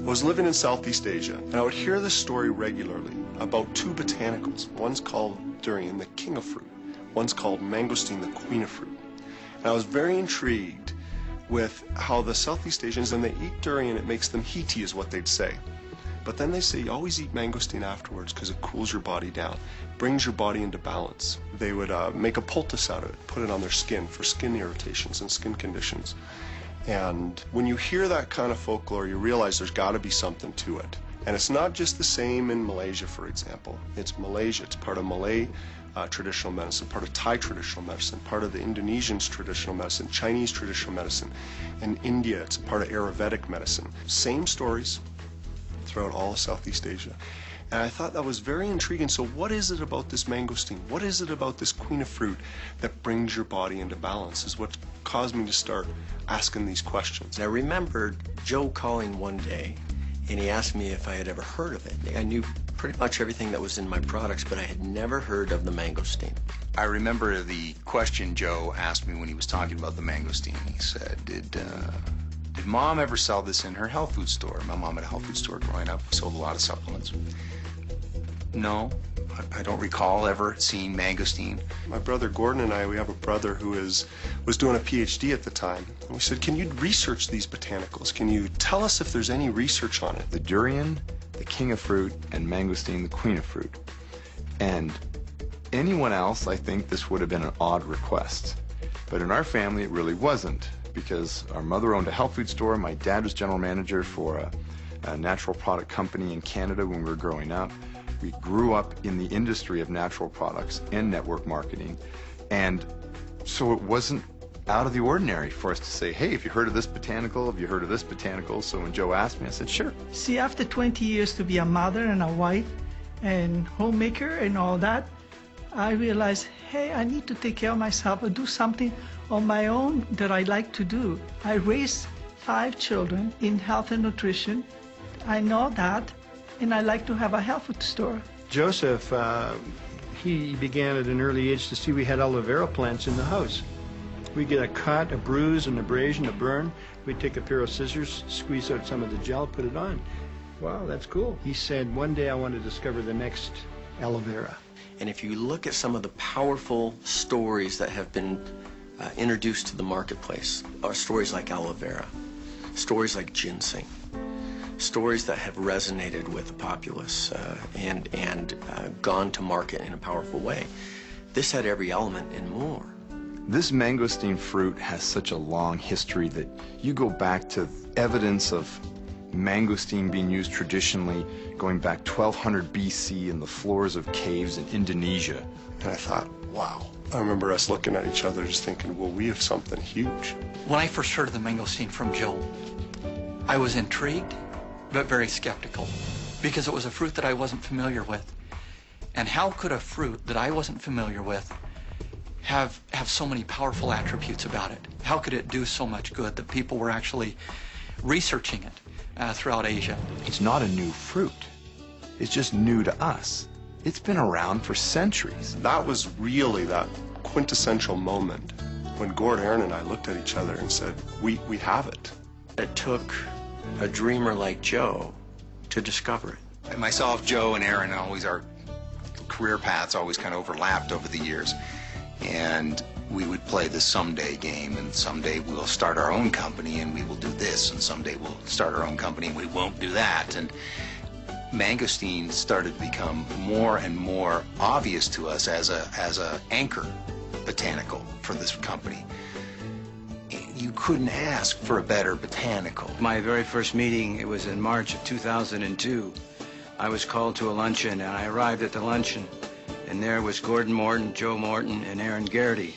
I was living in Southeast Asia, and I would hear this story regularly about two botanicals. One's called durian, the king of fruit. One's called mangosteen, the queen of fruit. And I was very intrigued with how the Southeast Asians, and they eat durian, it makes them heaty is what they'd say. But then they say you always eat mangosteen afterwards because it cools your body down, brings your body into balance. They would make a poultice out of it, put it on their skin for skin irritations and skin conditions. And when you hear that kind of folklore, you realize there's got to be something to it. And it's not just the same in Malaysia, for example. It's Malaysia, it's part of Malay traditional medicine, part of Thai traditional medicine, part of the Indonesian's traditional medicine, Chinese traditional medicine. In India, it's part of Ayurvedic medicine. Same stories throughout all of Southeast Asia. And I thought that was very intriguing. So what is it about this mangosteen? What is it about this queen of fruit that brings your body into balance is what caused me to start asking these questions. I remember Joe calling one day, and he asked me if I had ever heard of it. I knew pretty much everything that was in my products, but I had never heard of the mangosteen. I remember the question Joe asked me when he was talking about the mangosteen. He said, did Mom ever sell this in her health food store? My mom had a health food store growing up, sold a lot of supplements. No, I don't recall ever seeing mangosteen. My brother Gordon and I, we have a brother who was doing a PhD at the time. And we said, can you research these botanicals? Can you tell us if there's any research on it? The durian, the king of fruit, and mangosteen, the queen of fruit. And anyone else, I think this would have been an odd request. But in our family, it really wasn't, because our mother owned a health food store. My dad was general manager for a natural product company in Canada when we were growing up. We grew up in the industry of natural products and network marketing, and so it wasn't out of the ordinary for us to say, hey, have you heard of this botanical? Have you heard of this botanical? So when Joe asked me, I said, sure. See, after 20 years to be a mother and a wife and homemaker and all that, I realized, hey, I need to take care of myself and do something on my own that I like to do. I raised 5 children in health and nutrition. I know that. And I like to have a health food store. Joseph, he began at an early age to see we had aloe vera plants in the house. We get a cut, a bruise, an abrasion, a burn. We'd take a pair of scissors, squeeze out some of the gel, put it on. Wow, that's cool. He said, one day I want to discover the next aloe vera. And if you look at some of the powerful stories that have been introduced to the marketplace, are stories like aloe vera, stories like ginseng, stories that have resonated with the populace and gone to market in a powerful way. This had every element and more. This mangosteen fruit has such a long history that you go back to evidence of mangosteen being used traditionally going back 1200 BC in the floors of caves in Indonesia. And I thought, wow. I remember us looking at each other just thinking, well, we have something huge. When I first heard of the mangosteen from Joe, I was intrigued, but very skeptical, because it was a fruit that I wasn't familiar with. And how could a fruit that I wasn't familiar with have so many powerful attributes about it? How could it do so much good that people were actually researching it throughout Asia? It's not a new fruit. It's just new to us. It's been around for centuries. That was really that quintessential moment when Gord, Aaron, and I looked at each other and said, we have it. It took a dreamer like Joe to discover it. And myself, Joe, and Aaron, always our career paths always kind of overlapped over the years. And we would play the someday game, and someday we'll start our own company and we will do this, and someday we'll start our own company and we won't do that. And mangosteen started to become more and more obvious to us as a anchor botanical for this company. You couldn't ask for a better botanical. My very first meeting, it was in March of 2002. I was called to a luncheon, and I arrived at the luncheon, and there was Gordon Morton, Joe Morton, and Aaron Garrity.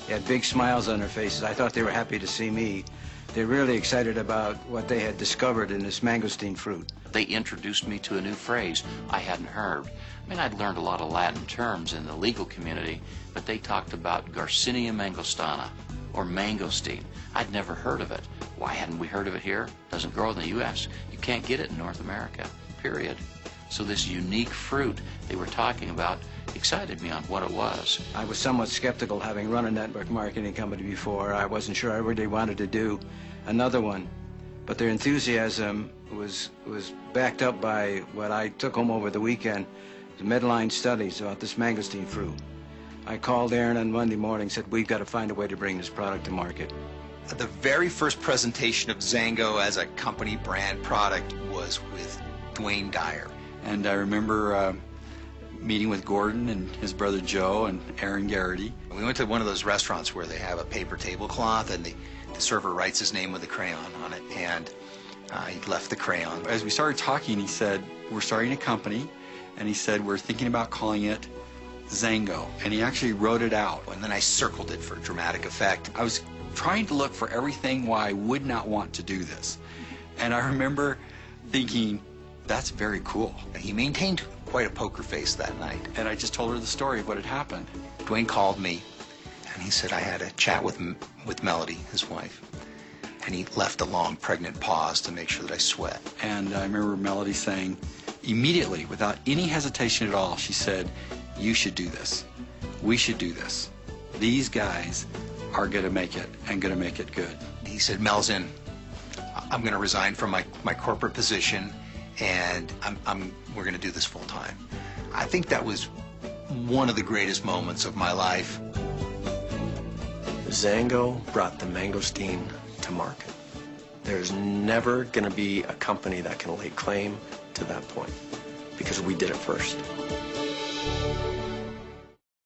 They had big smiles on their faces. I thought they were happy to see me. They're really excited about what they had discovered in this mangosteen fruit. They introduced me to a new phrase I hadn't heard. I mean, I'd learned a lot of Latin terms in the legal community, but they talked about Garcinia mangostana, or mangosteen. I'd never heard of it. Why hadn't we heard of it here? Doesn't grow in the U.S. You can't get it in North America, period. So this unique fruit they were talking about excited me on what it was. I was somewhat skeptical, having run a network marketing company before. I wasn't sure I really wanted to do another one. but their enthusiasm was backed up by what I took home over the weekend, the Medline studies about this mangosteen fruit. I called Aaron on Monday morning, said, we've got to find a way to bring this product to market. The very first presentation of Zango as a company brand product was with Dwayne Dyer. And I remember meeting with Gordon and his brother Joe and Aaron Garrity. We went to one of those restaurants where they have a paper tablecloth and the server writes his name with a crayon on it, and he left the crayon. As we started talking, he said, we're starting a company, and he said, we're thinking about calling it Zango, and he actually wrote it out. And then I circled it for dramatic effect. I was trying to look for everything why I would not want to do this. And I remember thinking, that's very cool. And he maintained quite a poker face that night. And I just told her the story of what had happened. Dwayne called me, and he said I had a chat with Melody, his wife. And he left a long, pregnant pause to make sure that I sweat. And I remember Melody saying, immediately, without any hesitation at all, she said, you should do this. We should do this. These guys are going to make it, and going to make it good. He said, Mel's in. I'm going to resign from my corporate position, and we're going to do this full time. I think that was one of the greatest moments of my life. Zango brought the mangosteen to market. There's never going to be a company that can lay claim to that point, because we did it first.